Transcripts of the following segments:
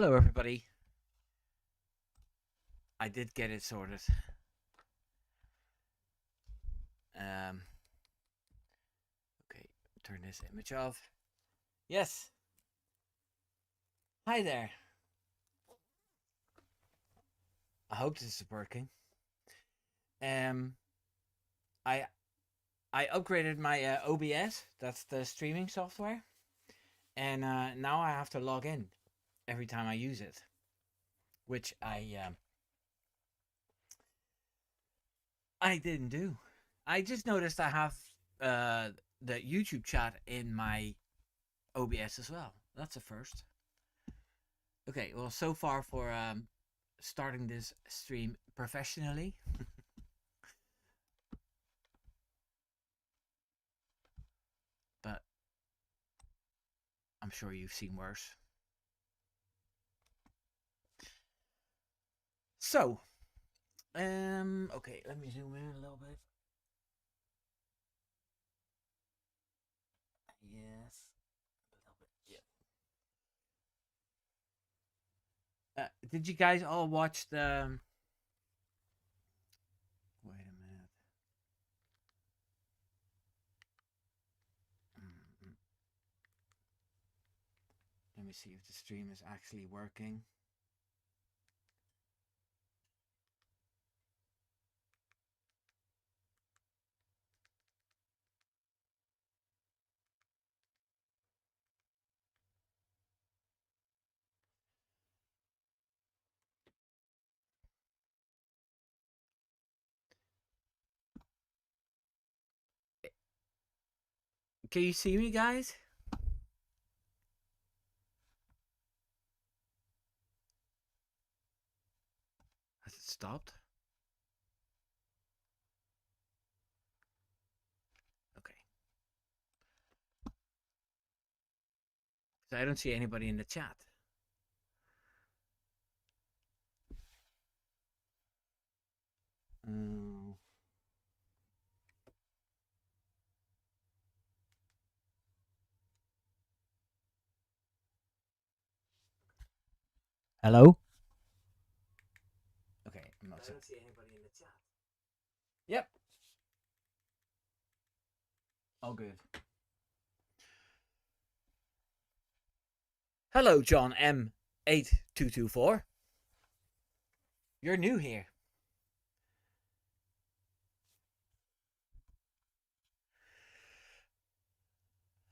Hello, everybody. I did get it sorted. Um, okay, turn this image off. Yes. Hi there. I hope this is working. Um, I I upgraded my OBS. That's the streaming software, and now I have to log in every time I use it, which I didn't do. I just noticed I have uh the YouTube chat in my OBS as well. That's a first. Okay, well, so far for starting this stream professionally. But I'm sure you've seen worse. So, okay, let me zoom in a little bit. Yes, a little bit. Yeah. Did you guys all watch the? Wait a minute. Mm, Let me see if the stream is actually working. Can you see me, guys? Has it stopped? Okay. So I don't see anybody in the chat. Mm. Hello? Okay, I'm not. I don't see anybody in the chat. Yep. All good. Hello, John M8224. You're new here.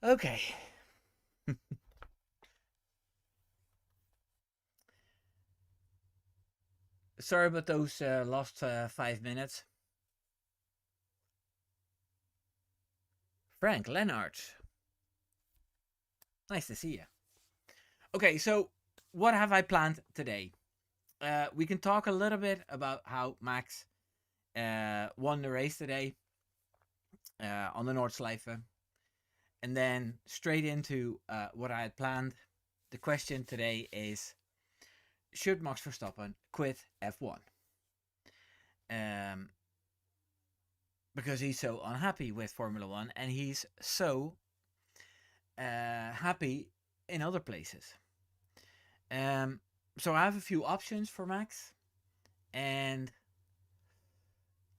Okay. Sorry about those last 5 minutes. Frank Lennart. Nice to see you. Okay, so what have I planned today? We can talk a little bit about how Max won the race today on the Nordschleife. And then straight into what I had planned. The question today is, should Max Verstappen quit F1? Um, because he's so unhappy with Formula One and he's so happy in other places. Um, so I have a few options for Max, and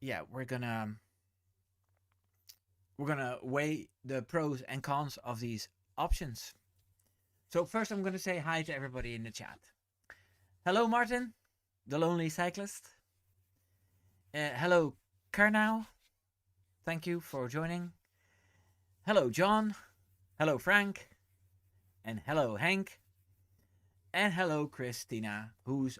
yeah, we're gonna weigh the pros and cons of these options. So first, I'm gonna say hi to everybody in the chat. Hello, Martin, the lonely cyclist. Hello, Karnau. Thank you for joining. Hello, John. Hello, Frank. And hello, Hank. And hello, Christina, who's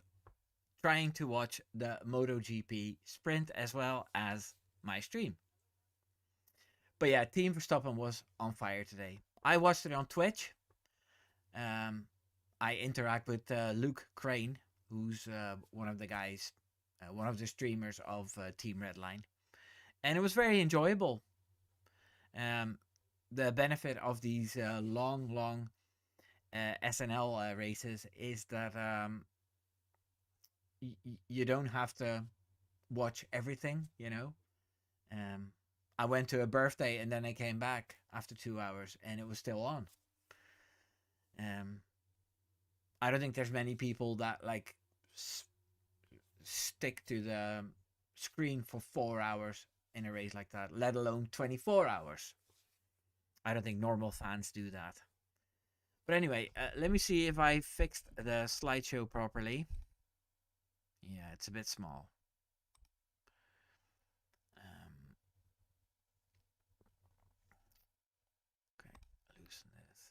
trying to watch the MotoGP sprint as well as my stream. But yeah, Team Verstappen was on fire today. I watched it on Twitch. I interact with Luke Crane, who's one of the guys, one of the streamers of Team Redline, and it was very enjoyable. Um, the benefit of these long SNL races is that you don't have to watch everything. Um, I went to a birthday and then I came back after 2 hours and it was still on. Um, I don't think there's many people that like stick to the screen for 4 hours in a race like that, let alone 24 hours. I don't think normal fans do that. But anyway, let me see if I fixed the slideshow properly. Yeah, it's a bit small. Okay, loosen this.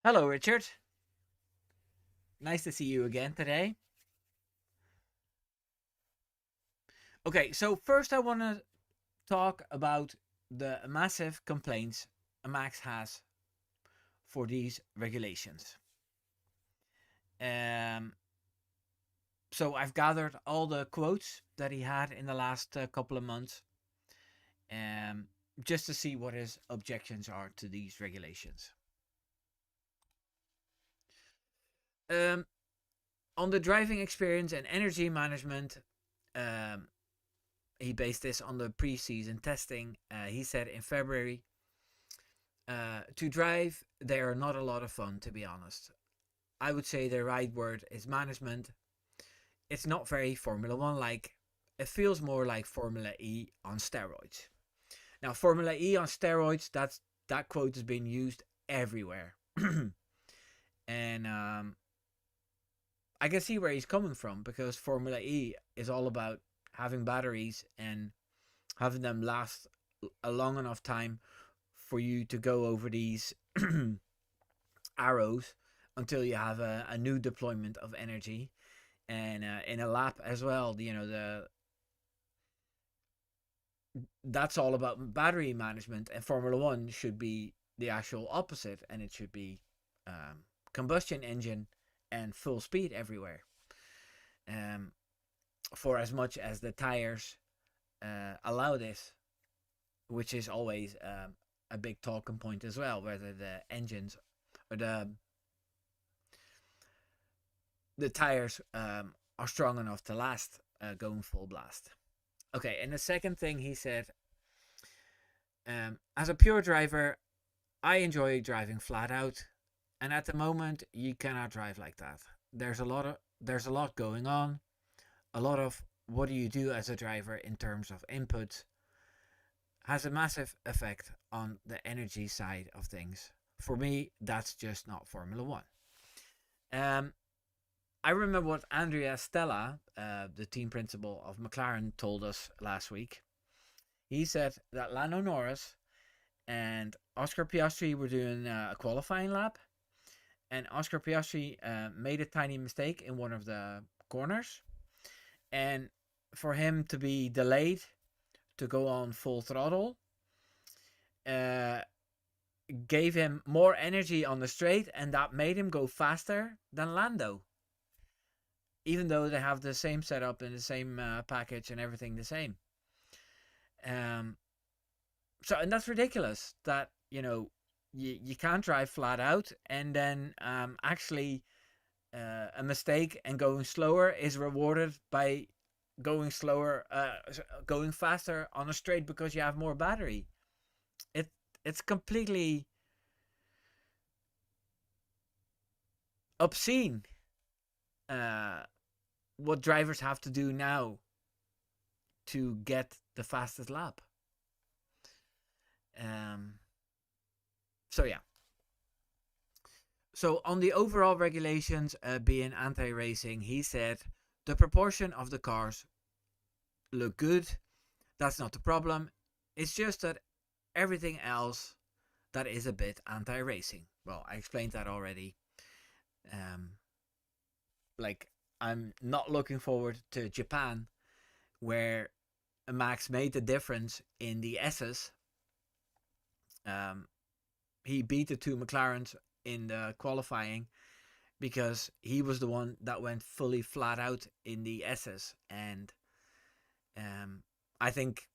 Hello, Richard. Nice to see you again today. Okay, so first I want to talk about the massive complaints Max has for these regulations. Um, so I've gathered all the quotes that he had in the last couple of months, um, just to see what his objections are to these regulations. Um, on the driving experience and energy management, um, he based this on the pre-season testing. He said in February, to drive, they are not a lot of fun, to be honest. I would say the right word is management. It's not very Formula One like. It feels more like Formula E on steroids. Now, Formula E on steroids, that quote has been used everywhere. And I can see where he's coming from, because Formula E is all about having batteries and having them last a long enough time for you to go over these arrows until you have a new deployment of energy. And in a lap as well, that's all about battery management, and Formula One should be the actual opposite, and it should be combustion engine and full speed everywhere. Um, for as much as the tires allow this, which is always a big talking point as well, whether the engines or the tires are strong enough to last going full blast. Okay, and the second thing he said, as a pure driver, I enjoy driving flat out, and at the moment you cannot drive like that. There's a lot going on, a lot of what do you do as a driver in terms of input has a massive effect on the energy side of things. For me, that's just not Formula One. Um, I remember what Andrea Stella, the team principal of McLaren, told us last week. He said that Lando Norris and Oscar Piastri were doing a qualifying lap, and Oscar Piastri made a tiny mistake in one of the corners, and for him to be delayed to go on full throttle uh, gave him more energy on the straight, and that made him go faster than Lando, even though they have the same setup and the same package and everything the same. Um, and that's ridiculous that, you can't drive flat out, and then actually a mistake and going slower is rewarded by going slower, going faster on a straight because you have more battery. It's completely obscene what drivers have to do now to get the fastest lap. So yeah. So on the overall regulations being anti-racing, he said the proportion of the cars look good. That's not the problem. It's just that everything else that is a bit anti-racing. Well, I explained that already. Like, I'm not looking forward to Japan, where Max made the difference in the S's. He beat the two McLarens in the qualifying because he was the one that went fully flat out in the S's. And I think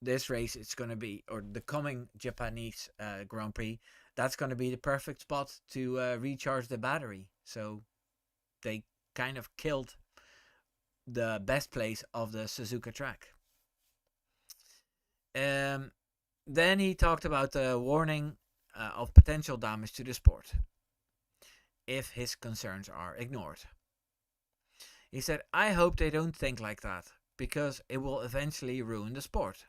this race it's going to be, or the coming Japanese Grand Prix, that's going to be the perfect spot to recharge the battery. So they kind of killed the best place of the Suzuka track. Then he talked about the warning of potential damage to the sport if his concerns are ignored. He said, I hope they don't think like that, because it will eventually ruin the sport.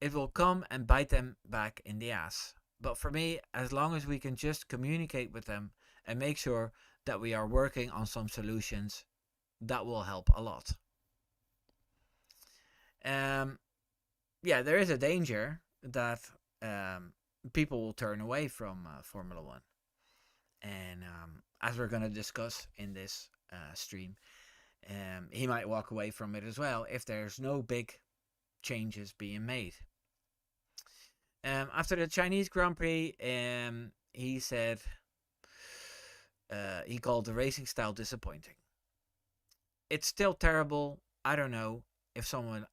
It will come and bite them back in the ass. But for me, as long as we can just communicate with them and make sure that we are working on some solutions, that will help a lot. There is a danger that people will turn away from Formula One. And as we're going to discuss in this stream, he might walk away from it as well if there's no big changes being made. After the Chinese Grand Prix, he said he called the racing style disappointing. It's still terrible. I don't know if someone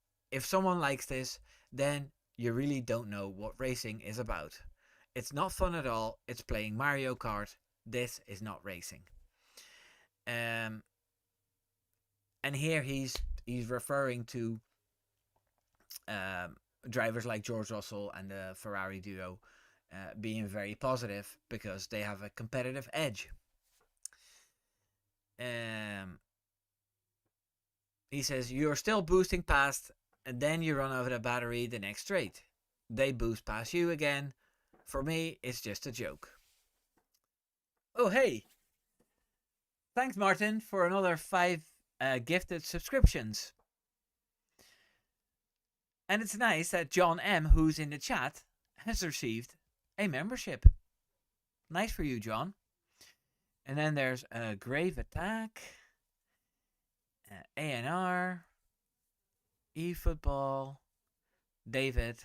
likes this, then you really don't know what racing is about. It's not fun at all. It's playing Mario Kart. This is not racing. And here he's referring to drivers like George Russell and the Ferrari duo being very positive because they have a competitive edge. He says, you're still boosting past, and then you run out of the battery the next straight. They boost past you again. For me, it's just a joke. Oh, hey. Thanks, Martin, for another 5 gifted subscriptions. And it's nice that John M., who's in the chat, has received a membership. Nice for you, John. And then there's a Grave Attack, ANR, eFootball, David.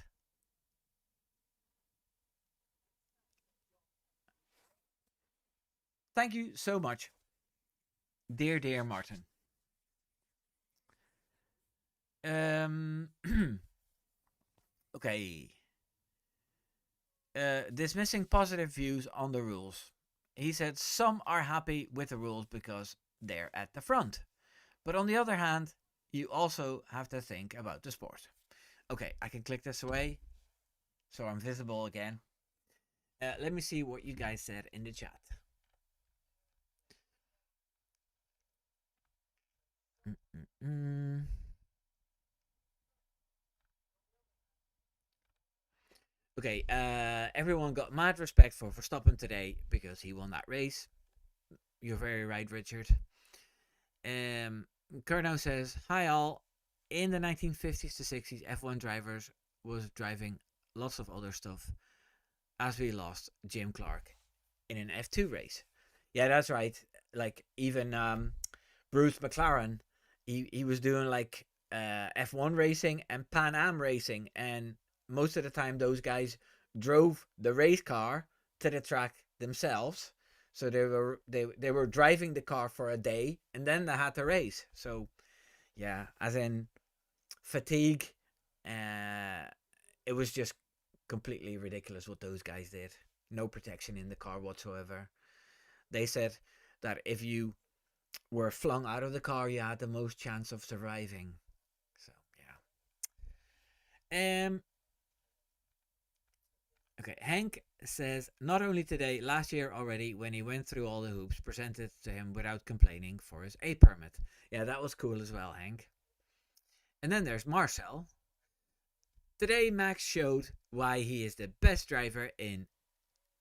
Thank you so much, dear Martin. Okay. Dismissing positive views on the rules. He said some are happy with the rules because they're at the front. But on the other hand, you also have to think about the sport. Okay, I can click this away so I'm visible again. Let me see what you guys said in the chat. Okay, everyone got mad respect for Verstappen today because he won that race. You're very right, Richard. Kerno says, hi all. In the 1950s to 60s, F1 drivers was driving lots of other stuff as we lost Jim Clark in an F2 race. Yeah, that's right. Like even Bruce McLaren, he was doing like F1 racing and Pan Am racing, and most of the time those guys drove the race car to the track themselves. So they were driving the car for a day and then they had to race. So yeah, as in fatigue, it was just completely ridiculous what those guys did. No protection in the car whatsoever. They said that if you were flung out of the car, you had the most chance of surviving. So yeah. Okay, Hank says, not only today, last year already, when he went through all the hoops presented to him without complaining for his A permit. Yeah, that was cool as well, Hank. And then there's Marcel. Today, Max showed why he is the best driver in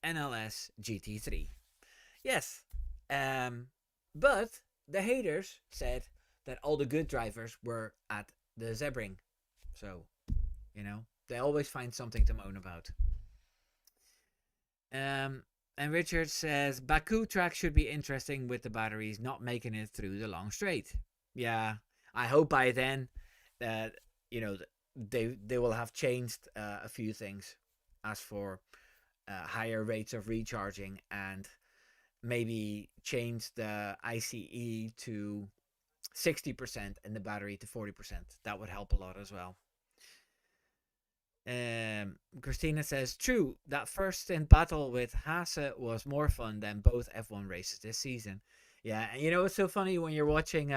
NLS GT3. Yes, but the haters said that all the good drivers were at the Sebring. So, they always find something to moan about. And Richard says, Baku track should be interesting with the batteries not making it through the long straight. Yeah, I hope by then that, they will have changed a few things as for higher rates of recharging and maybe change the ICE to 60% and the battery to 40%. That would help a lot as well. Christina says, true, that first stint battle with Haase was more fun than both F1 races this season. Yeah, and you know it's so funny when you're watching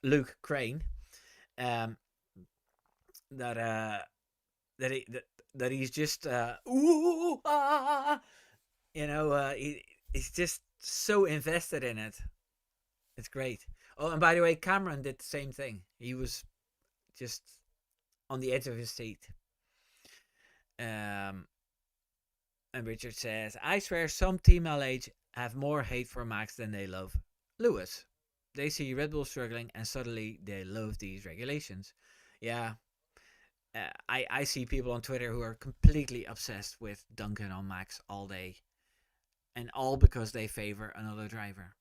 Luke Crane, um, that that he that he's just ooh ah, he's just so invested in it. It's great. Oh, and by the way, Cameron did the same thing. He was just on the edge of his seat. Um, and Richard says, I swear some Team LH have more hate for Max than they love Lewis. They see Red Bull struggling and suddenly they love these regulations. Yeah, I see people on Twitter who are completely obsessed with Duncan on Max all day. And all because they favor another driver.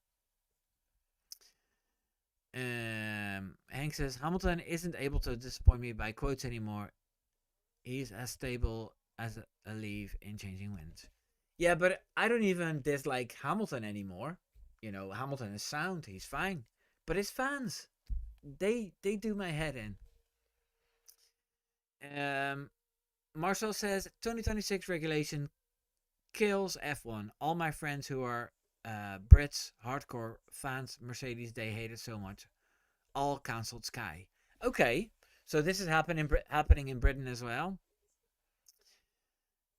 Hank says, Hamilton isn't able to disappoint me by quotes anymore. He's as stable as a leaf in changing winds. Yeah, but I don't even dislike Hamilton anymore. You know, Hamilton is sound. He's fine. But his fans, they do my head in. Marcel says 2026 regulation kills F1. All my friends who are Brits, hardcore fans, Mercedes, they hate it so much. All cancelled Sky. Okay, so this is happening in Britain as well.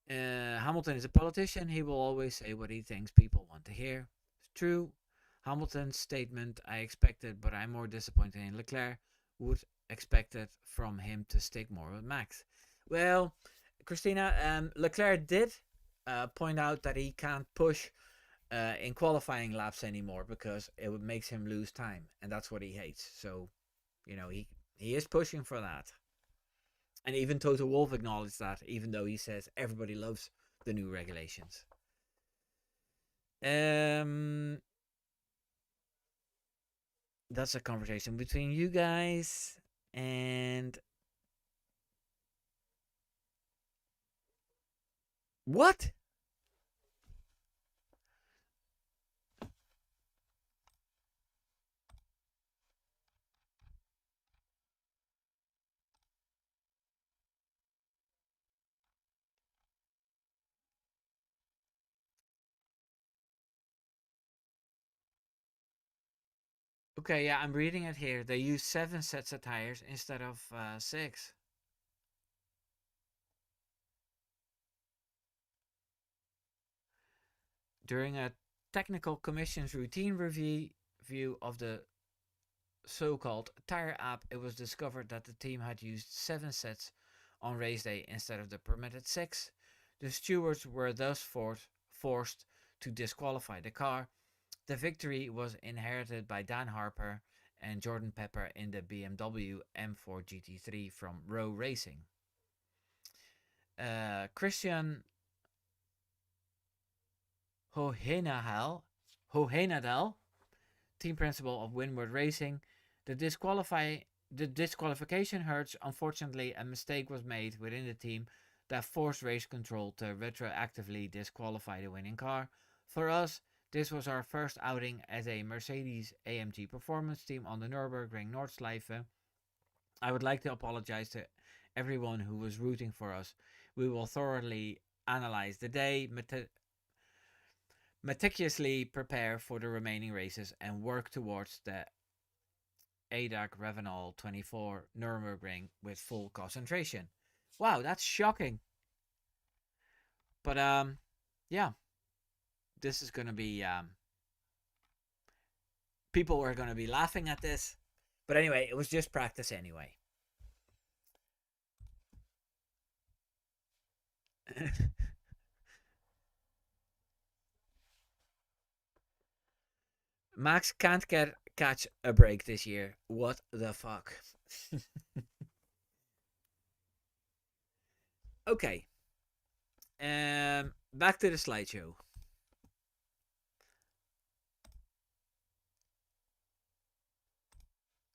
Hamilton is a politician. He will always say what he thinks people want to hear. It's true. Hamilton's statement I expected, but I'm more disappointed in Leclerc. Would expect it from him to stick more with Max. Well, Christina, Leclerc did point out that he can't push in qualifying laps anymore because it makes him lose time, and that's what he hates. So, you know, he is pushing for that. And even Toto Wolff acknowledged that, even though he says everybody loves the new regulations. That's a conversation between you guys. And what? Okay, yeah, I'm reading it here. They use 7 sets of tires instead of 6. During a technical commission's routine review of the so-called tire app, it was discovered that the team had used 7 sets on race day instead of the permitted 6. The stewards were thus forced to disqualify the car. The victory was inherited by Dan Harper and Jordan Pepper in the BMW M4 GT3 from Rowe Racing. Christian Hohenadel, team principal of Windward Racing, the disqualification hurts. Unfortunately, a mistake was made within the team that forced race control to retroactively disqualify the winning car. For us, this was our first outing as a Mercedes AMG performance team on the Nürburgring Nordschleife. I would like to apologize to everyone who was rooting for us. We will thoroughly analyze the day, meticulously prepare for the remaining races, and work towards the ADAC Revenol 24 Nürburgring with full concentration. Wow, that's shocking. But yeah, this is gonna be people are gonna be laughing at this. But anyway, it was just practice anyway. Max can't catch a break this year. What the fuck? Okay. Back to the slideshow.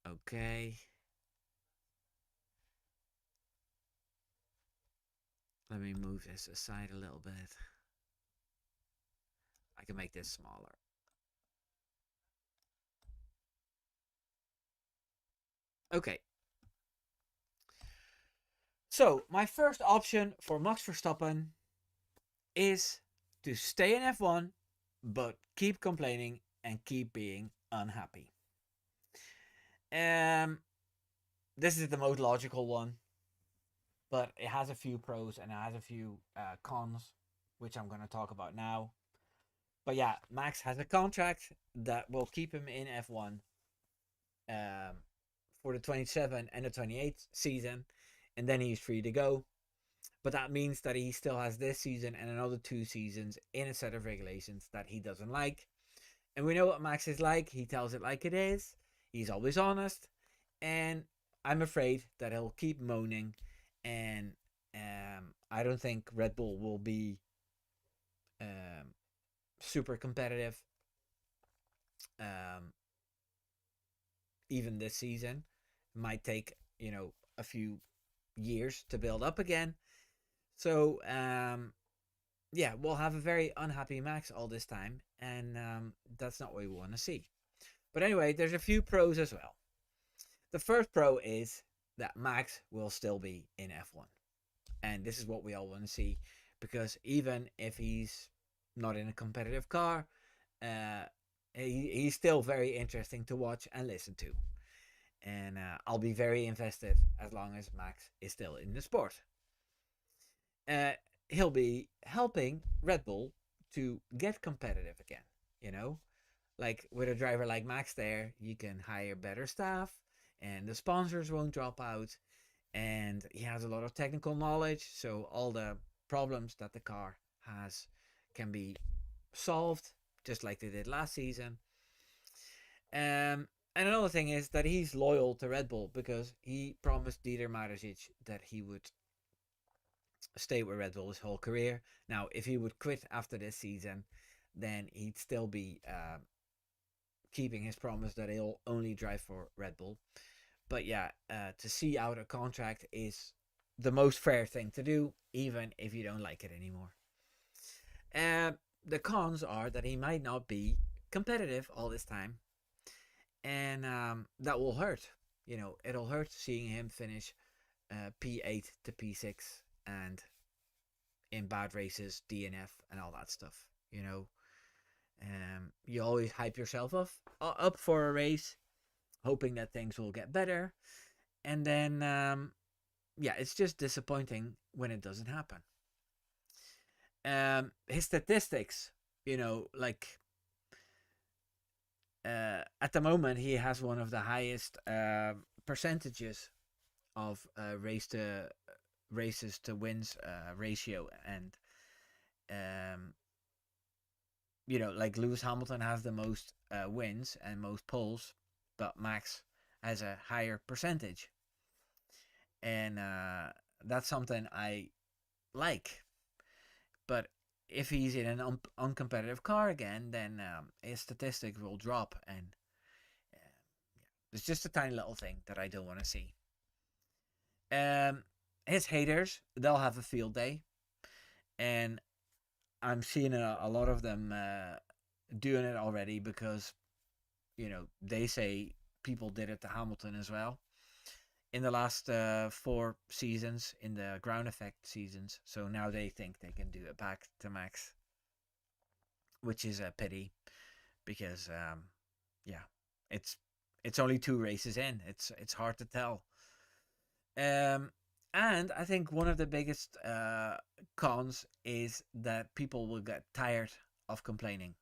Okay. Let me move this aside a little bit. I can make this smaller. Okay. So, my first option for Max Verstappen is to stay in F1, but keep complaining and keep being unhappy. Um, this is the most logical one, but it has a few pros and it has a few cons, which I'm going to talk about now. But yeah, Max has a contract that will keep him in F1 um, for the 27 and the 28 season, and then he's free to go. But that means that he still has this season and another 2 seasons in a set of regulations that he doesn't like. And we know what Max is like. He tells it like it is. He's always honest. And I'm afraid that he'll keep moaning. And I don't think Red Bull will be um, super competitive um, even this season. It might take, a few years to build up again. So, yeah, we'll have a very unhappy Max all this time. And that's not what we want to see. But anyway, there's a few pros as well. The first pro is that Max will still be in F1. And this is what we all want to see because even if he's not in a competitive car, uh, he's still very interesting to watch and listen to. And I'll be very invested as long as Max is still in the sport. Uh, he'll be helping Red Bull to get competitive again, you know? Like with a driver like Max there, you can hire better staff and the sponsors won't drop out and he has a lot of technical knowledge, so all the problems that the car has can be solved just like they did last season. And another thing is that he's loyal to Red Bull because he promised Dieter Mateschitz that he would stay with Red Bull his whole career. Now, if he would quit after this season, then he'd still be keeping his promise that he'll only drive for Red Bull. But yeah, to see out a contract is the most fair thing to do, even if you don't like it anymore. Uh, the cons are that he might not be competitive all this time, and that will hurt. It'll hurt seeing him finish P8 to P6 and in bad races, DNF, and all that stuff. You always hype yourself up for a race, hoping that things will get better, and then yeah, it's just disappointing when it doesn't happen. His statistics, like at the moment, he has one of the highest percentages of races to wins ratio, and um, like Lewis Hamilton has the most wins and most poles, but Max has a higher percentage, and that's something I like. But if he's in an uncompetitive car again, then his statistics will drop, and it's just a tiny little thing that I don't want to see. His haters, they'll have a field day, and I'm seeing a lot of them doing it already because they say people did it to Hamilton as well in the last 4 seasons, in the ground effect seasons. So now they think they can do it back to Max, which is a pity because yeah, it's it's only 2 races in. It's hard to tell. Um, and I think one of the biggest cons is that people will get tired of complaining.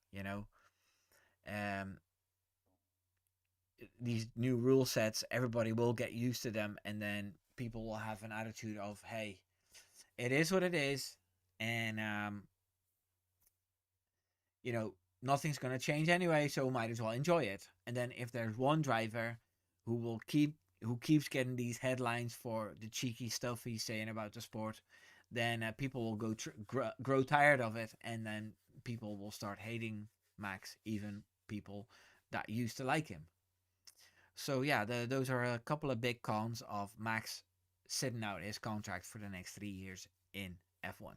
Um, these new rule sets, everybody will get used to them, and then people will have an attitude of, "Hey, it is what it is," and nothing's gonna change anyway, so might as well enjoy it. And then if there's one driver who keeps getting these headlines for the cheeky stuff he's saying about the sport, then people will grow tired of it, and then people will start hating Max, even people that used to like him. So yeah, those are a couple of big cons of Max sitting out his contract for the next 3 years in F1.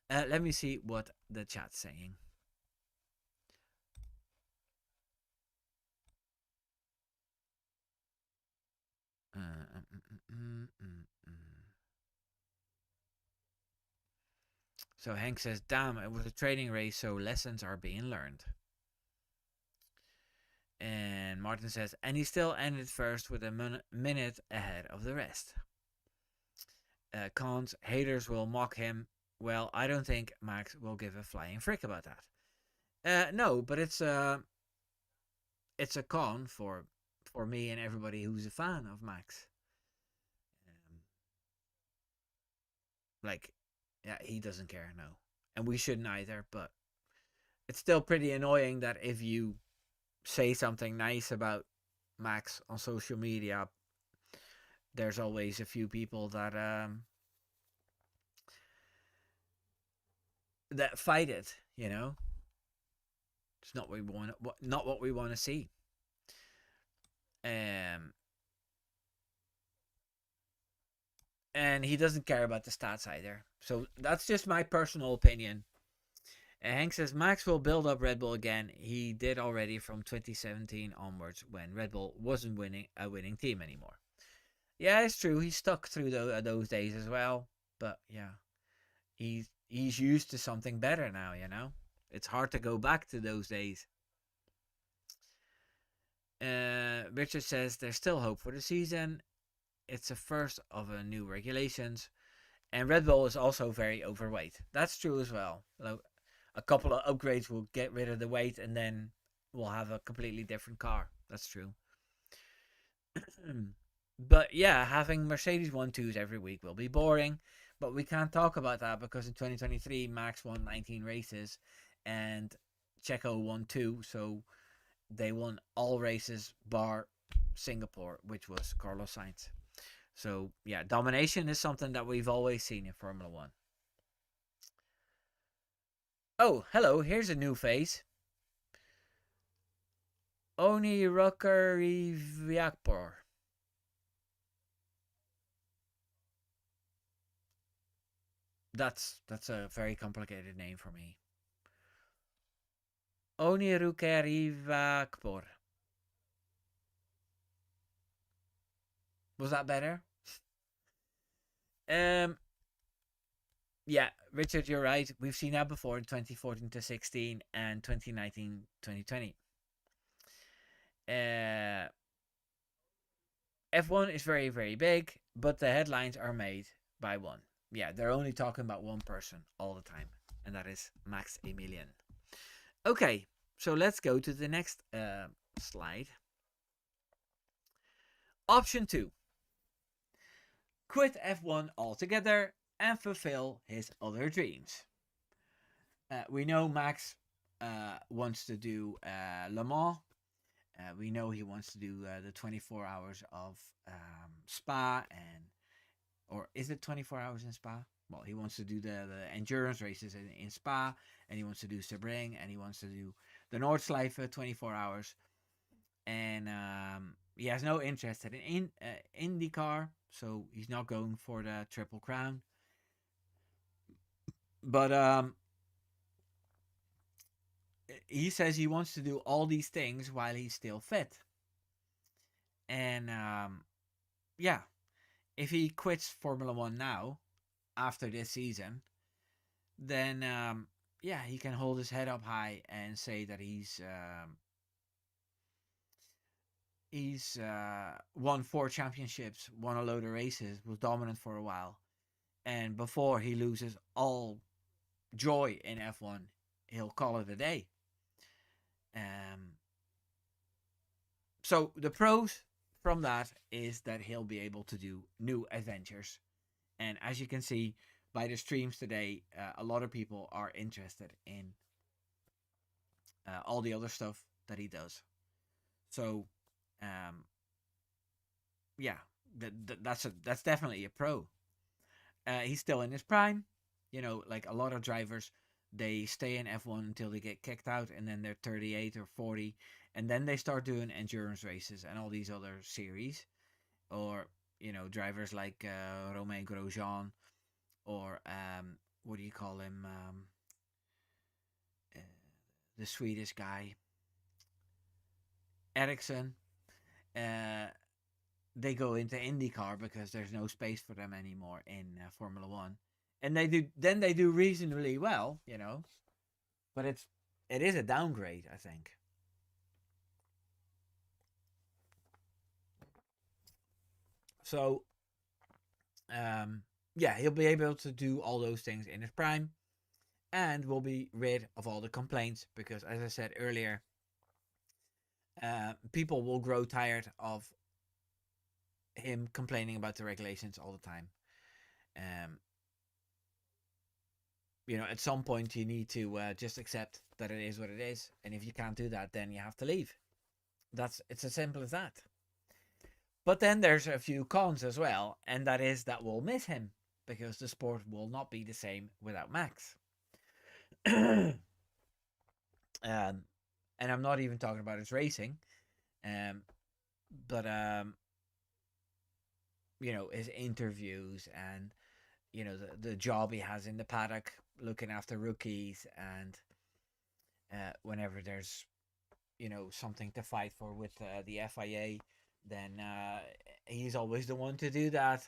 Let me see what the chat's saying. Uh, mm, mm, mm, mm, mm. So Hank says, damn, it was a training race, so lessons are being learned. And Martin says, and he still ended first with a minute ahead of the rest. Cons, haters will mock him. Well, I don't think Max will give a flying frick about that. No, but it's a con for me and everybody who's a fan of Max. Um, like, yeah, he doesn't care, no, and we shouldn't either. But it's still pretty annoying that if you say something nice about Max on social media, there's always a few people that fight it. You know, it's not what we want. Not what we want to see. Um, and he doesn't care about the stats either. So that's just my personal opinion. And Hank says Max will build up Red Bull again. He did already from 2017 onwards when Red Bull wasn't a winning team anymore. Yeah, it's true. He stuck through those days as well. But yeah, he's used to something better now. You know, it's hard to go back to those days. Richard says there's still hope for the season. It's the first of a new regulations, and Red Bull is also very overweight. That's true as well. A couple of upgrades will get rid of the weight, and then we'll have a completely different car. That's true. But yeah, having Mercedes 1-2s every week will be boring. But we can't talk about that because in 2023, Max won 19 races and Checo won 2. So they won all races bar Singapore, which was Carlos Sainz. So yeah, domination is something that we've always seen in Formula One. Oh, hello, here's a new face. Oni Rokariviakpor. That's a very complicated name for me. Oni Rukariviakpor. Was that better? Um, yeah, Richard, you're right. We've seen that before in 2014 to 16 and 2019 2020. Uh, F1 is very, very big, but the headlines are made by one. Yeah, they're only talking about one person all the time, and that is Max Emilian. Okay, so let's go to the next slide. Option 2. Quit F1 altogether and fulfill his other dreams. We know Max wants to do Le Mans. We know he wants to do the 24 hours of Spa, or is it 24 hours in Spa? Well, he wants to do the endurance races in Spa, and he wants to do Sebring, and he wants to do the Nordschleife 24 hours. And he has no interest in IndyCar, so he's not going for the Triple Crown. But he says he wants to do all these things while he's still fit. And yeah, if he quits Formula One now, after this season, then yeah, he can hold his head up high and say that he's won 4 championships, won a load of races, was dominant for a while, and before he loses all joy in F1, he'll call it a day. So the pros from that is that he'll be able to do new adventures, and as you can see by the streams today, a lot of people are interested in all the other stuff that he does. So, yeah, that's definitely a pro. He's still in his prime. You know, like a lot of drivers, they stay in F1 until they get kicked out, and then they're 38 or 40, and then they start doing endurance races and all these other series. Or, you know, drivers like Romain Grosjean, or what do you call him? Uh, the Swedish guy, Ericsson. Uh, they go into IndyCar because there's no space for them anymore in Formula One, and they do reasonably well, you know. But it is a downgrade, I think. So yeah, he'll be able to do all those things in his prime, and will be rid of all the complaints because, as I said earlier, people will grow tired of him complaining about the regulations all the time. Um, at some point you need to just accept that it is what it is, and if you can't do that, then you have to leave. It's as simple as that. But then there's a few cons as well, and that is that we'll miss him because the sport will not be the same without Max. And I'm not even talking about his racing, um, but his interviews and the job he has in the paddock looking after rookies, and whenever there's something to fight for with the FIA, then he's always the one to do that.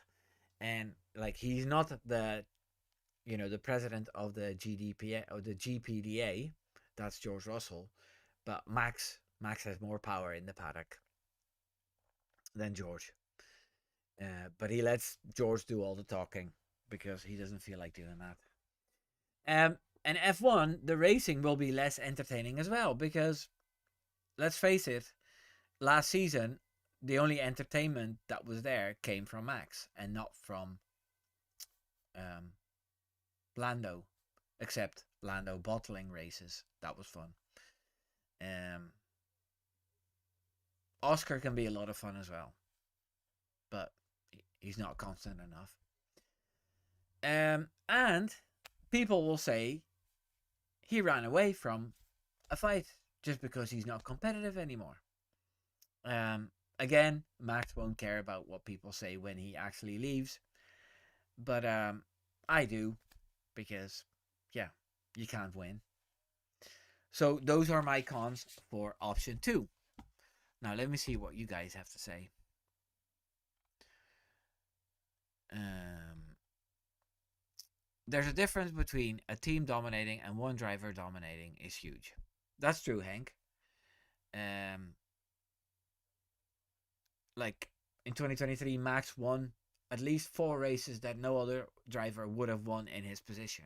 And like, he's not the president of the GDPA or the GPDA. That's George Russell, but Max has more power in the paddock than George. But he lets George do all the talking because he doesn't feel like doing that. And F1, the racing will be less entertaining as well because, let's face it, last season the only entertainment that was there came from Max and not from Lando, except Lando bottling races. That was fun. Oscar can be a lot of fun as well, but he's not constant enough. And people will say he ran away from a fight just because he's not competitive anymore. Again, Max won't care about what people say when he actually leaves, but I do, because yeah, you can't win. So those are my cons for option 2. Now let me see what you guys have to say. There's a difference between a team dominating and one driver dominating is huge. That's true, Hank. Like in 2023, Max won at least 4 races that no other driver would have won in his position.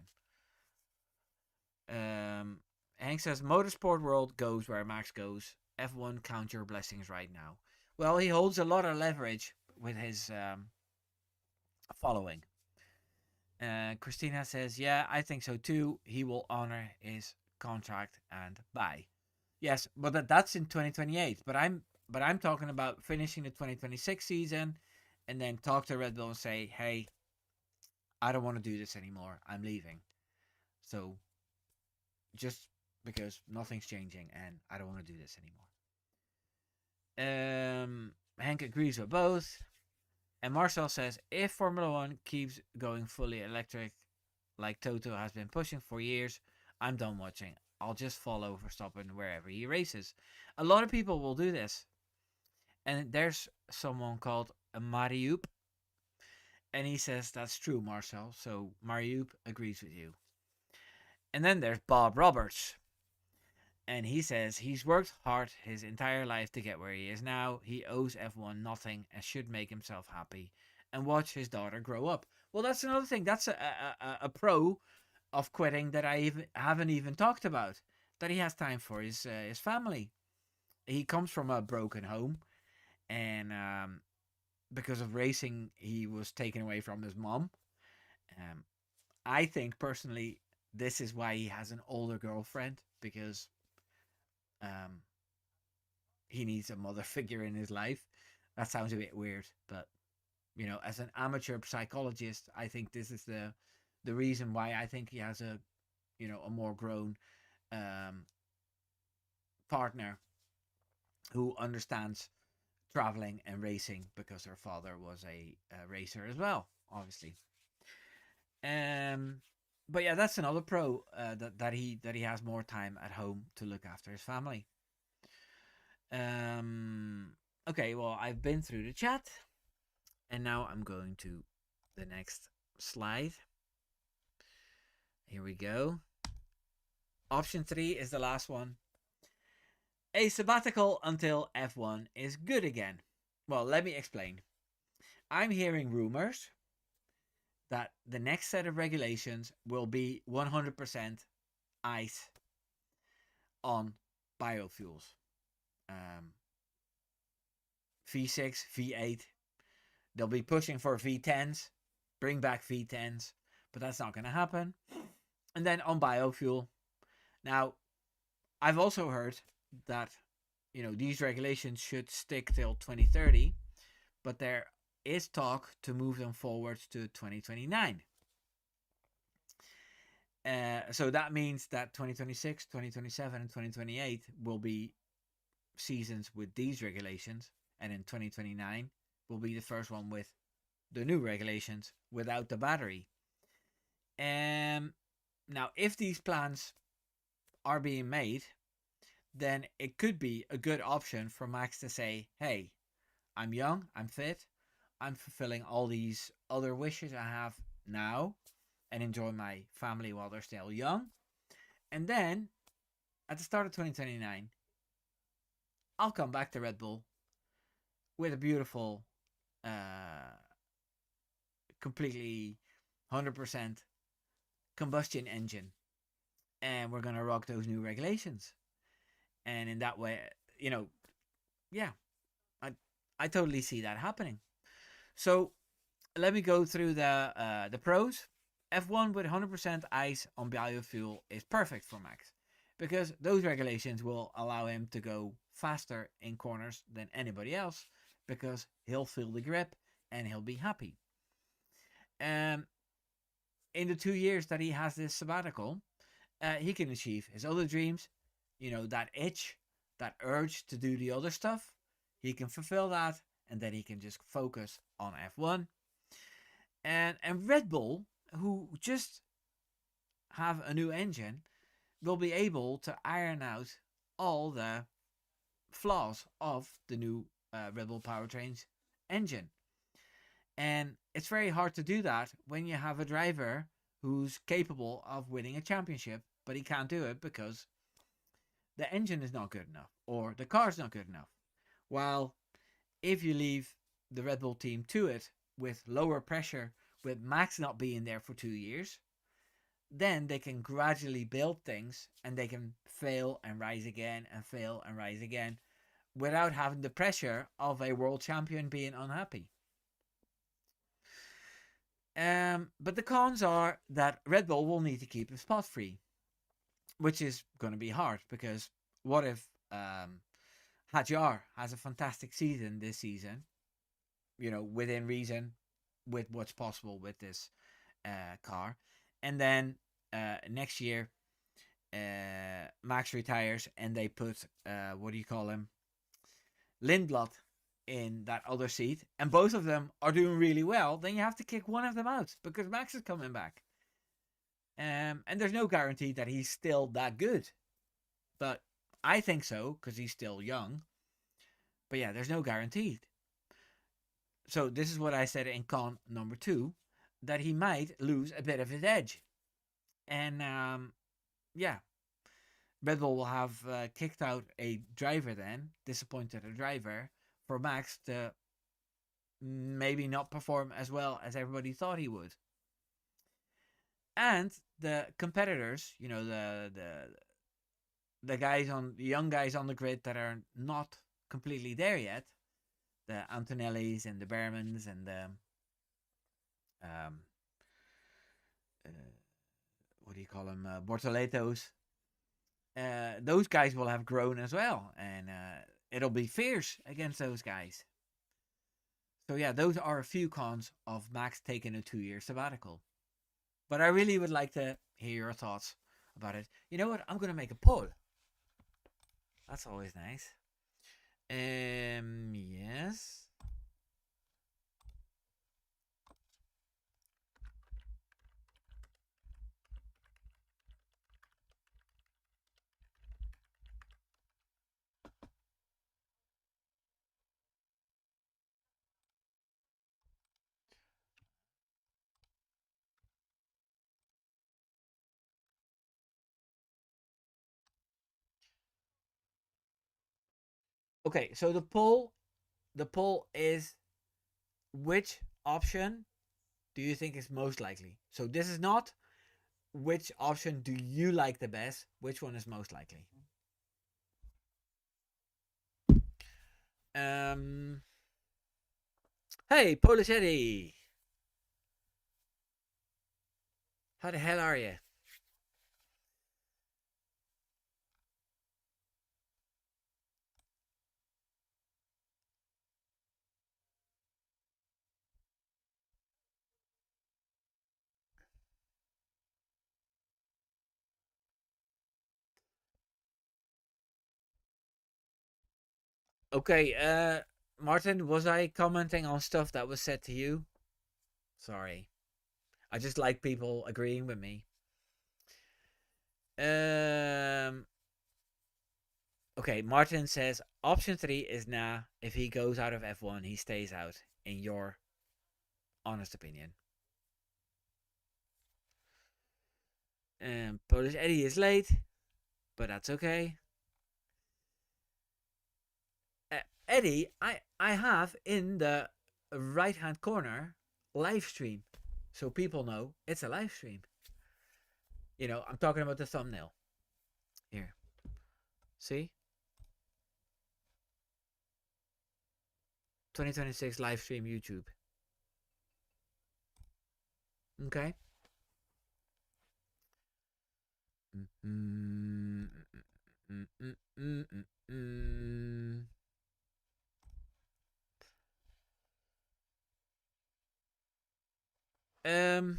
Hank says, motorsport world goes where Max goes. F1, count your blessings right now. Well, he holds a lot of leverage with his following. Christina says, yeah, I think so too. He will honor his contract and bye. Yes, but that's in 2028. But I'm talking about finishing the 2026 season and then talk to Red Bull and say, hey, I don't want to do this anymore. I'm leaving. So just because nothing's changing and I don't want to do this anymore. Hank agrees with both. And Marcel says, if Formula One keeps going fully electric like Toto has been pushing for years, I'm done watching. I'll just follow Verstappen wherever he races. A lot of people will do this. And there's someone called Mariup. And he says that's true, Marcel. So Mariup agrees with you. And then there's Bob Roberts. And he says he's worked hard his entire life to get where he is now. He owes F1 nothing and should make himself happy and watch his daughter grow up. Well, that's another thing. That's a pro of quitting that I haven't even talked about. That he has time for his family. He comes from a broken home, and because of racing, he was taken away from his mom. I think personally, this is why he has an older girlfriend, because he needs a mother figure in his life. That sounds a bit weird, but as an amateur psychologist, I think this is the reason why I think he has a more grown partner who understands traveling and racing, because her father was a racer as well, obviously. But yeah, that's another pro, that he has more time at home to look after his family. Okay, well, I've been through the chat, and now I'm going to the next slide. Here we go. Option 3 is the last one. A sabbatical until F1 is good again. Well, let me explain. I'm hearing rumors that the next set of regulations will be 100% ICE on biofuels. Um, V6, V8. They'll be pushing for V10s, bring back V10s, but that's not going to happen. And then on biofuel. Now, I've also heard that these regulations should stick till 2030, but there is talk to move them forward to 2029. So that means that 2026, 2027, and 2028 will be seasons with these regulations, and in 2029 will be the first one with the new regulations without the battery. Now, if these plans are being made, then it could be a good option for Max to say, hey, I'm young, I'm fit, I'm fulfilling all these other wishes I have now and enjoy my family while they're still young. And then at the start of 2029, I'll come back to Red Bull with a beautiful, completely 100% combustion engine. And we're going to rock those new regulations. And in that way, yeah, I totally see that happening. So let me go through the pros. F1 with 100% ICE on biofuel is perfect for Max because those regulations will allow him to go faster in corners than anybody else because he'll feel the grip and he'll be happy. In the 2 years that he has this sabbatical, he can achieve his other dreams. That itch, that urge to do the other stuff, he can fulfill that, and then he can just focus on F1. And Red Bull, who just have a new engine, will be able to iron out all the flaws of the new Red Bull powertrains engine. And it's very hard to do that when you have a driver who's capable of winning a championship, but he can't do it because the engine is not good enough or the car's not good enough. While if you leave the Red Bull team to it with lower pressure, with Max not being there for 2 years, then they can gradually build things and they can fail and rise again and fail and rise again without having the pressure of a world champion being unhappy. But the cons are that Red Bull will need to keep his spot free, which is going to be hard because what if Hadjar has a fantastic season this season, within reason, with what's possible with this car, and then next year Max retires and they put what do you call him, Lindblad, in that other seat, and both of them are doing really well, then you have to kick one of them out because Max is coming back. And there's no guarantee that he's still that good. But I think so because he's still young. But yeah, there's no guarantee. So this is what I said in con number 2, that he might lose a bit of his edge. And yeah, Red Bull will have kicked out a driver then, disappointed a driver, for Max to maybe not perform as well as everybody thought he would. And the competitors, the guys on the young guys on the grid that are not completely there yet, the Antonellis and the Behrmans and the um, uh, what do you call them, Bortoletos. Those guys will have grown as well, and it'll be fierce against those guys. So yeah, those are a few cons of Max taking a 2-year sabbatical. But I really would like to hear your thoughts about it. You know what? I'm going to make a poll. That's always nice. Yes. Okay, so the poll is, which option do you think is most likely? So this is not which option do you like the best, which one is most likely. Um Hey, Polish Eddie. How the hell are you? Okay, Martin, was I commenting on stuff that was said to you? Sorry. I just like people agreeing with me. Um Okay, Martin says option 3 is nah. If he goes out of F1, he stays out, in your honest opinion. Polish Eddie is late, but that's okay. Eddie, I have in the right hand corner live stream, so people know it's a live stream. You know, I'm talking about the thumbnail. Here, see, 2026 live stream YouTube. Okay. Um,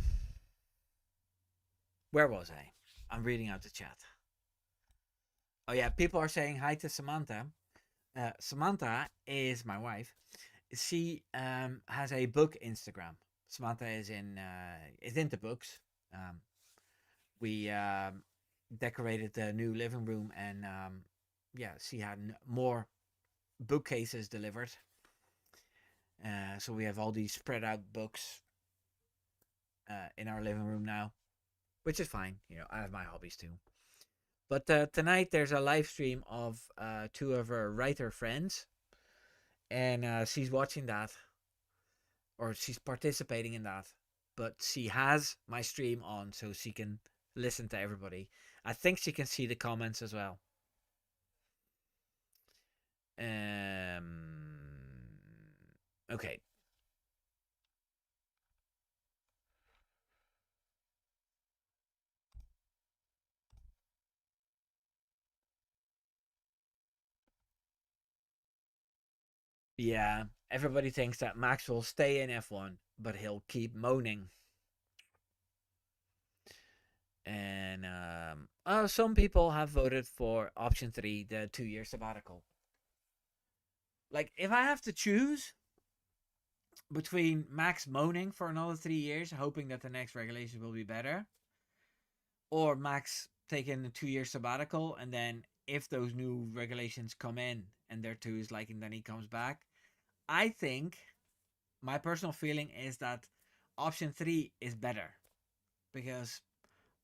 where was I? I'm reading out the chat. Oh yeah, people are saying hi to Samantha. Samantha is my wife. She has a book Instagram. Samantha is into books. Um, we decorated the new living room, and yeah, she had more bookcases delivered. So we have all these spread out books in our living room now, which is fine. You know, I have my hobbies too. But tonight there's a live stream of two of her writer friends, and she's watching that, or she's participating in that. But she has my stream on, so she can listen to everybody. I think she can see the comments as well. Okay. Yeah, everybody thinks that Max will stay in F1, but he'll keep moaning. And some people have voted for option 3, the 2-year sabbatical. Like, if I have to choose between Max moaning for another 3 years, hoping that the next regulation will be better, or Max taking a 2-year sabbatical, and then if those new regulations come in and they're to his liking, then he comes back. I think my personal feeling is that option 3 is better, because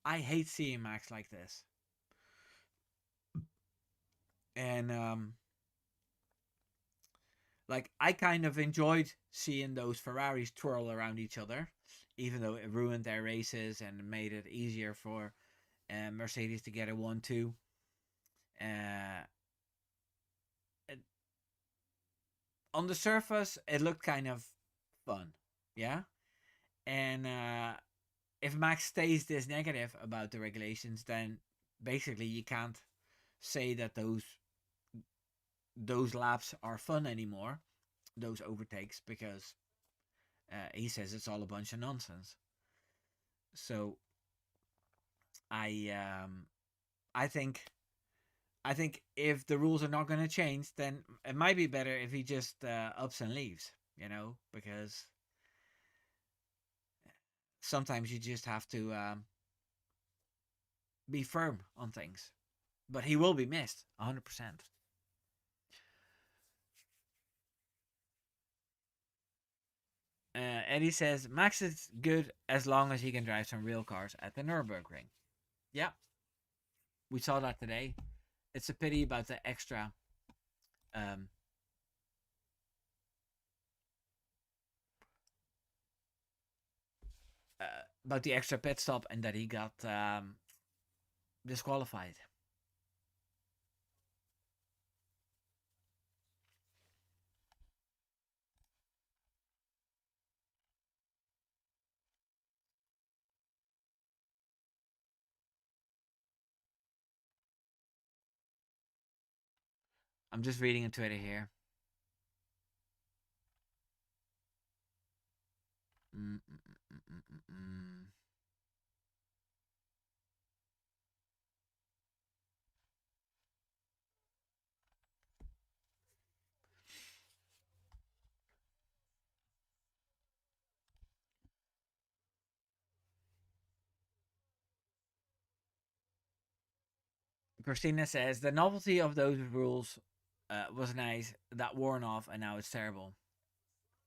I hate seeing Max like this. And like, I kind of enjoyed seeing those Ferraris twirl around each other, even though it ruined their races and made it easier for Mercedes to get a 1-2. Uh, on the surface, it looked kind of fun, yeah. And if Max stays this negative about the regulations, then basically you can't say that those laps are fun anymore, those overtakes, because he says it's all a bunch of nonsense. So I um, I think I think if the rules are not going to change, then it might be better if he just ups and leaves. You know, because sometimes you just have to be firm on things. But he will be missed 100%. Eddie says Max is good as long as he can drive some real cars at the Nürburgring. Yeah, we saw that today. It's a pity about the extra about the extra pit stop and that he got disqualified. I'm just reading a Twitter here. Mm, mm, mm, mm, mm, mm. Christina says the novelty of those rules was nice. That worn off, and now it's terrible.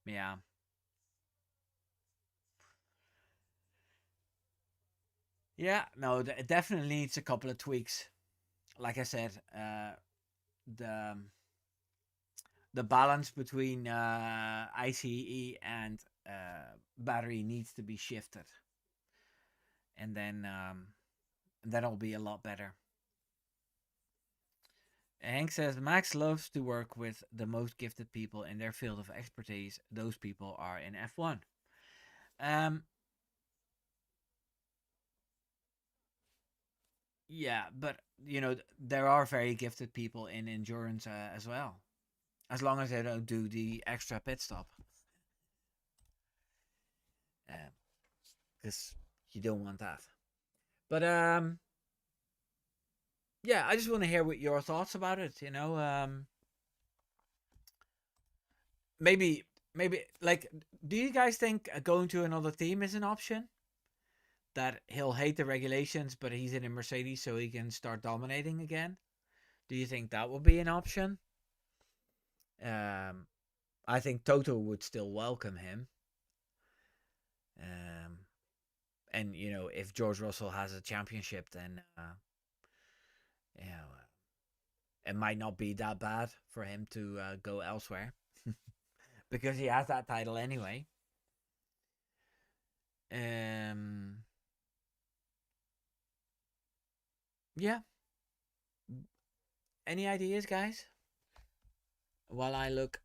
Yeah, yeah. No, it definitely needs a couple of tweaks. Like I said, the the balance between ICE and battery needs to be shifted, and then that'll be a lot better. Hank says Max loves to work with the most gifted people in their field of expertise. Those people are in F1. Um, yeah, but there are very gifted people in endurance as well, as long as they don't do the extra pit stop, because you don't want that. But yeah, I just want to hear what your thoughts about it. Maybe maybe like, do you guys think going to another team is an option? That he'll hate the regulations, but he's in a Mercedes, so he can start dominating again. Do you think that would be an option? Um, I think Toto would still welcome him. Um, and if George Russell has a championship, then it might not be that bad for him to go elsewhere because he has that title anyway. Um, yeah. Any ideas, guys? While I look,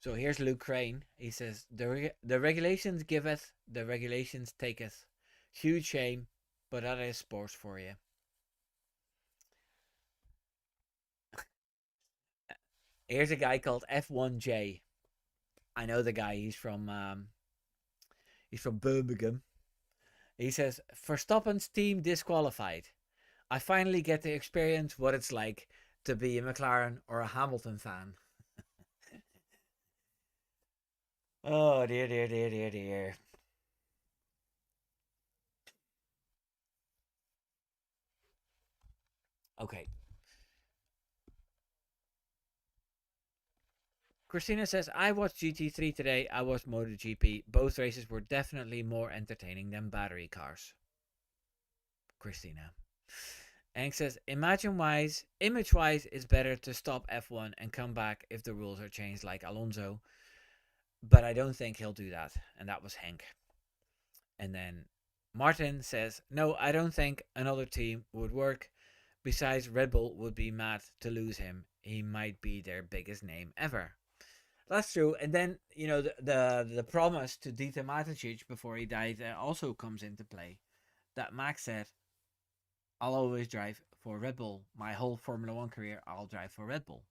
so here's Luke Crane. He says the regulations giveth, the regulations taketh. Huge shame, but that is sports for you. Here's a guy called F1J. I know the guy. He's from Birmingham. He says Verstappen's team disqualified. I finally get to experience what it's like to be a McLaren or a Hamilton fan. Oh dear, dear, dear, dear, dear. Okay. Christina says, I watched GT3 today. I watched MotoGP. Both races were definitely more entertaining than battery cars. Christina. Hank says, image wise, it's better to stop F1 and come back if the rules are changed like Alonso. But I don't think he'll do that. And that was Hank. And then Martin says, no, I don't think another team would work. Besides, Red Bull would be mad to lose him. He might be their biggest name ever. That's true. And then the promise to Dieter Mateschitz before he died also comes into play. That Max said, "I'll always drive for Red Bull. My whole Formula One career, I'll drive for Red Bull,"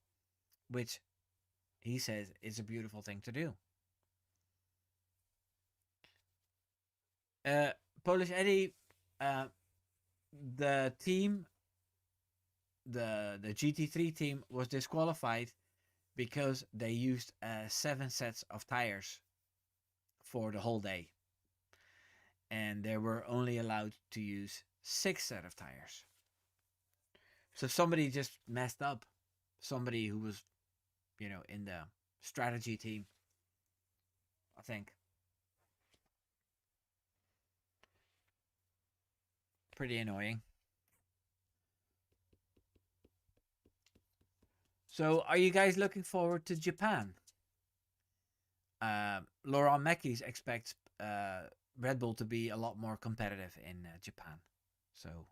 which he says is a beautiful thing to do. Uh, Polish Eddie, uh, the team, the GT3 team was disqualified because they used 7 sets of tires for the whole day, and they were only allowed to use 6 set of tires. So somebody just messed up. Somebody who was, in the strategy team, I think. pretty annoying. So, are you guys looking forward to Japan? Laurent Mekies expects Red Bull to be a lot more competitive in Japan. So,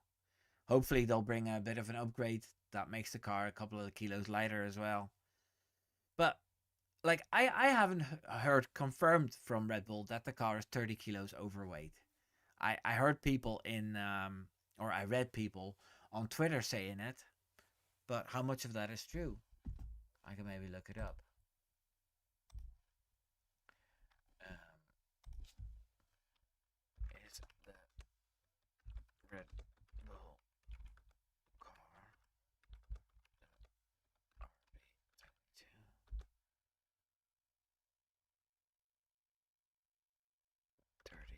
hopefully, they'll bring a bit of an upgrade that makes the car a couple of kilos lighter as well. But like I haven't heard confirmed from Red Bull that the car is 30 kilos overweight. I heard people or I read people on Twitter saying it, but how much of that is true? I can maybe look it up. Um, is the Red Bull car RB22 30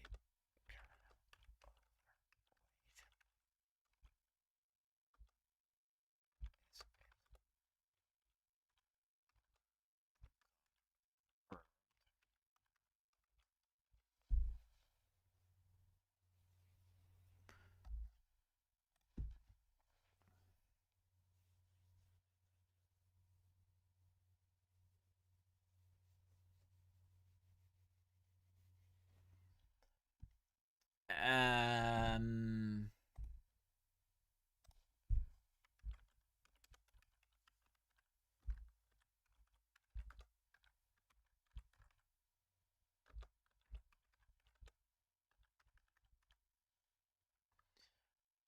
Um,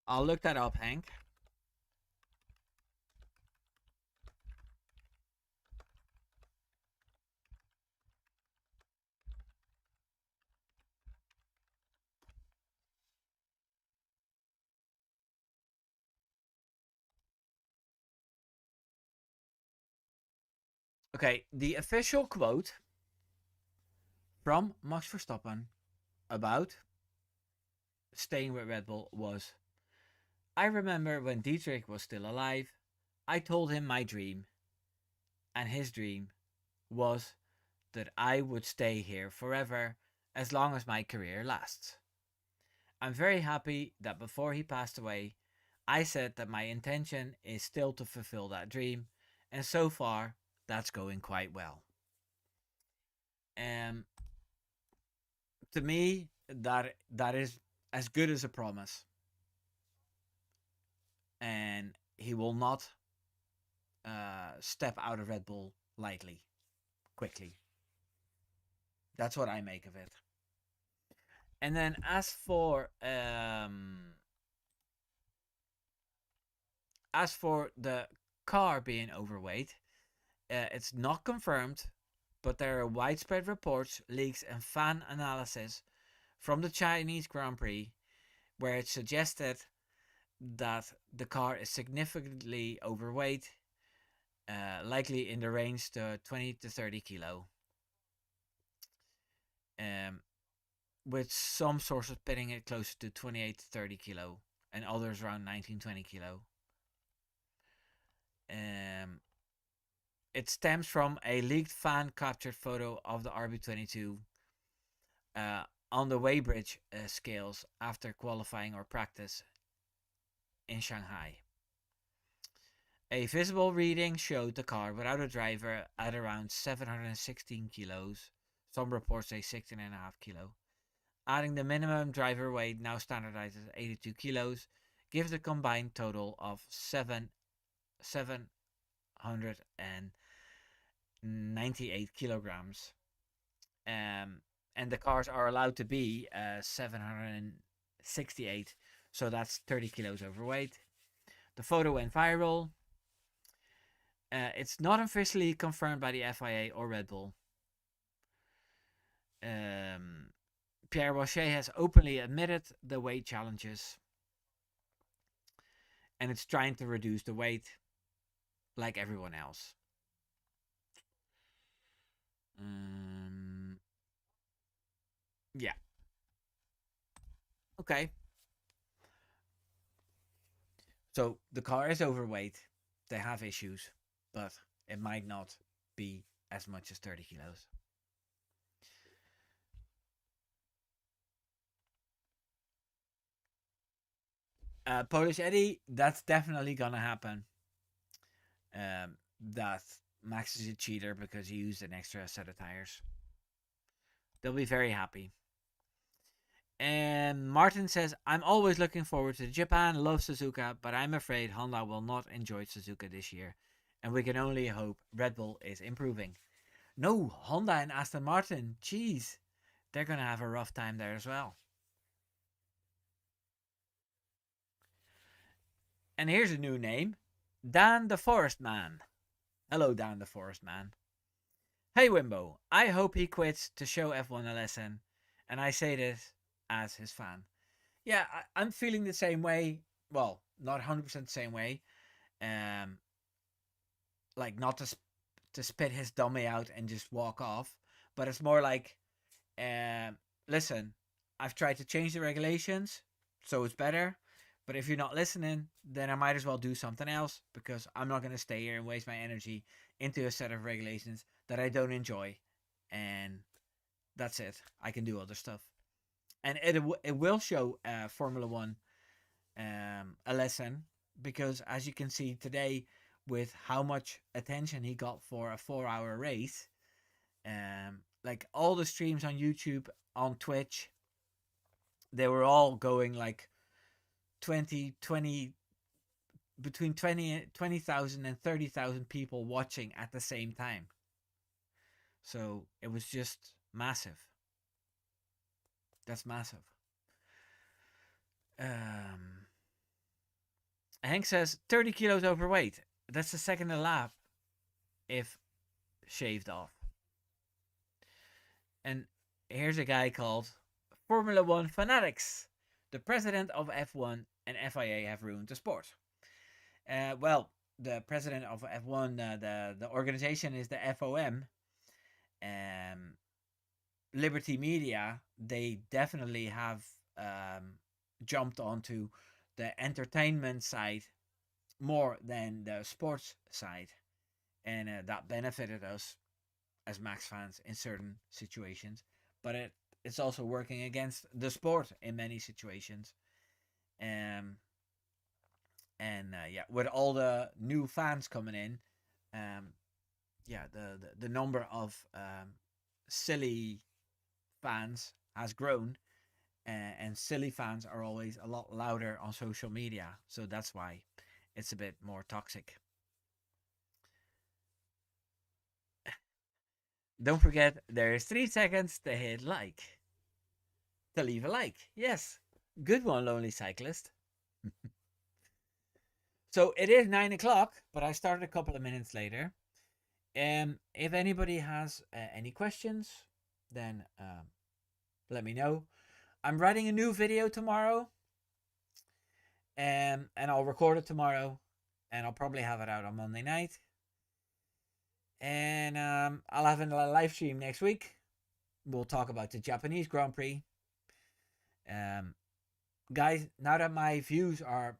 I'll look that up, Hank. Okay, the official quote from Max Verstappen about staying with Red Bull was, I remember when Dietrich was still alive, I told him my dream, and his dream was that I would stay here forever as long as my career lasts. I'm very happy that before he passed away, I said that my intention is still to fulfill that dream, and so far, that's going quite well. Um, to me, that is as good as a promise, and he will not step out of Red Bull lightly, quickly. That's what I make of it. And then as for the car being overweight, it's not confirmed, but there are widespread reports, leaks, and fan analysis from the Chinese Grand Prix where it suggested that the car is significantly overweight, likely in the range to 20 to 30 kilo. Um, with some sources pitting it closer to 28 to 30 kilo and others around 19-20 kilo. Um, it stems from a leaked fan captured photo of the RB22 uh, on the weighbridge scales after qualifying or practice in Shanghai. A visible reading showed the car without a driver at around 716 kilos. Some reports say 16.5 kilo. Adding the minimum driver weight, now standardized as 82 kilos, gives a combined total of 798 kilograms. And the cars are allowed to be 768, so that's 30 kilos overweight. The photo went viral. It's not officially confirmed by the FIA or Red Bull. Pierre Rocher has openly admitted the weight challenges, and it's trying to reduce the weight like everyone else. Yeah. Okay. So the car is overweight. They have issues, but it might not be as much as 30 kilos. Polish Eddie, that's definitely gonna happen. That Max is a cheater because he used an extra set of tires. They'll be very happy. And Martin says, I'm always looking forward to Japan, love Suzuka, but I'm afraid Honda will not enjoy Suzuka this year. And we can only hope Red Bull is improving. No, Honda and Aston Martin, jeez, they're going to have a rough time there as well. And here's a new name, Dan the Forest Man. Hello, Dan the Forest Man. Hey, Wimbo, I hope he quits to show F1 a lesson. And I say this as his fan. Yeah, I'm feeling the same way. Well, not 100% the same way. Um, like not to spit his dummy out and just walk off, but it's more like, um, listen, I've tried to change the regulations, so it's better. But if you're not listening, then I might as well do something else because I'm not going to stay here and waste my energy into a set of regulations that I don't enjoy. And that's it. I can do other stuff. And it will show Formula One a lesson because, as you can see today, with how much attention he got for a 4 hour race, like all the streams on YouTube, on Twitch, they were all going like 20 between 20,000 and 30,000 people watching at the same time. So it was just massive. That's massive. Hank says 30 kilos overweight. That's the second a lap if shaved off. And here's a guy called Formula One Fanatics. The president of F1 and FIA have ruined the sport. Well, the president of F1, the organization is the FOM. Liberty Media, they definitely have jumped onto the entertainment side more than the sports side. And that benefited us as Max fans in certain situations. But it's also working against the sport in many situations. Yeah, with all the new fans coming in, yeah, the number of silly fans has grown, and silly fans are always a lot louder on social media, so that's why it's a bit more toxic. Don't forget, there is 3 seconds to hit like. To leave a like. Yes. Good one, Lonely Cyclist. So it is 9 o'clock, but I started a couple of minutes later. If anybody has any questions, then let me know. I'm writing a new video tomorrow, and I'll record it tomorrow, and I'll probably have it out on Monday night. And I'll have a live stream next week. We'll talk about the Japanese Grand Prix. Guys, now that my views are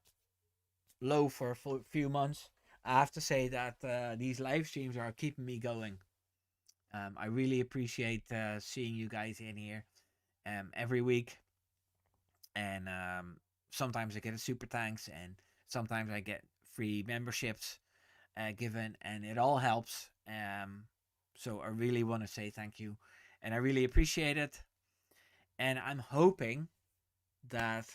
low for a few months, I have to say that these live streams are keeping me going. I really appreciate seeing you guys in here every week. And sometimes I get a super thanks, and sometimes I get free memberships given, and it all helps. So I really want to say thank you, and I really appreciate it. And I'm hoping that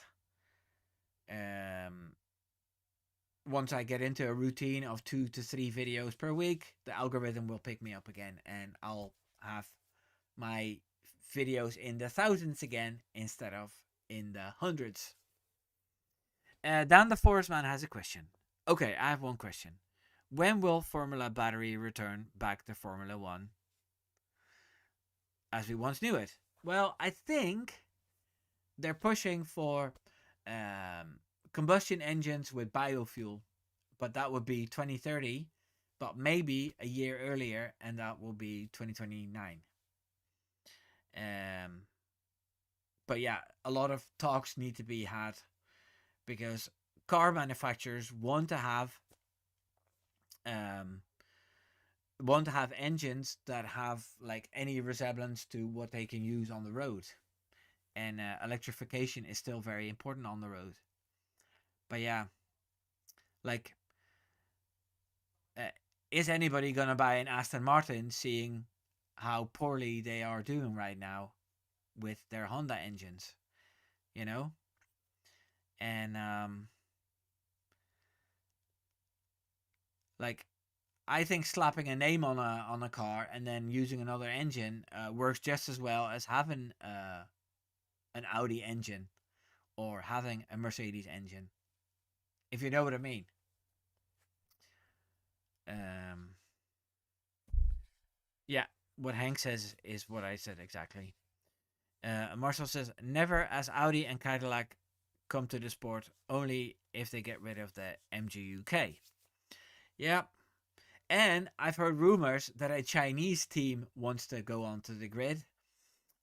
once I get into a routine of 2 to 3 videos per week, the algorithm will pick me up again, and I'll have my videos in the thousands again instead of in the hundreds. Dan the Forest Man has a question. Okay, I have one question. When will Formula Battery return back to Formula One as we once knew it? Well, I think they're pushing for combustion engines with biofuel, but that would be 2030, but maybe a year earlier, and that will be 2029. But yeah, a lot of talks need to be had because car manufacturers want to have engines that have like any resemblance to what they can use on the road, and electrification is still very important on the road. But yeah, like, uh, is anybody gonna buy an Aston Martin, seeing how poorly they are doing right now with their Honda engines? You know, and like, I think slapping a name on a car and then using another engine works just as well as having an Audi engine or having a Mercedes engine, if you know what I mean. Um, yeah, what Hank says is what I said exactly. Marcel says, never as Audi and Cadillac come to the sport, only if they get rid of the MGUK. Yeah, and I've heard rumors that a Chinese team wants to go onto the grid,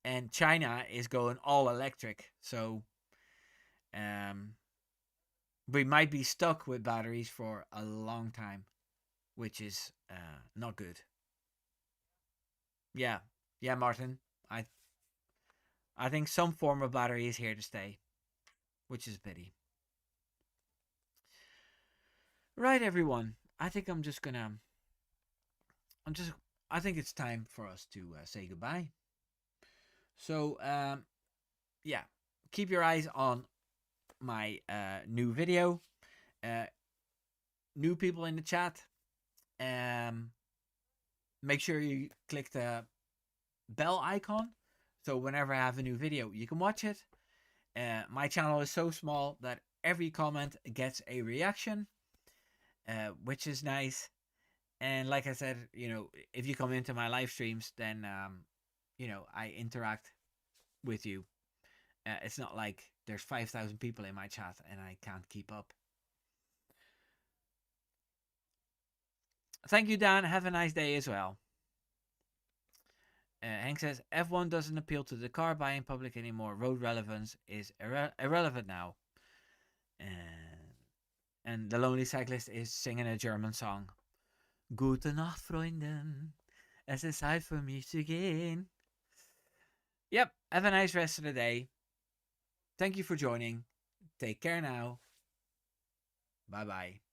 and China is going all electric. So um, we might be stuck with batteries for a long time, which is not good. Yeah, yeah, Martin. I I think some form of battery is here to stay, which is a pity. Right, everyone. I think I'm just gonna. I'm just. I think it's time for us to say goodbye. So yeah, keep your eyes on my new video. Uh, New people in the chat. Um, Make sure you click the bell icon, so whenever I have a new video, you can watch it. My channel is so small that every comment gets a reaction, which is nice. And like I said, if you come into my live streams, then I interact with you. It's not like there's 5,000 people in my chat and I can't keep up. Thank you, Dan. Have a nice day as well. Hank says F1 doesn't appeal to the car buying public anymore. Road relevance is irrelevant now. And the lonely cyclist is singing a German song. Gute Nacht, Freundin. Es ist Zeit für mich zu gehen. Yep. Have a nice rest of the day. Thank you for joining. Take care now. Bye bye.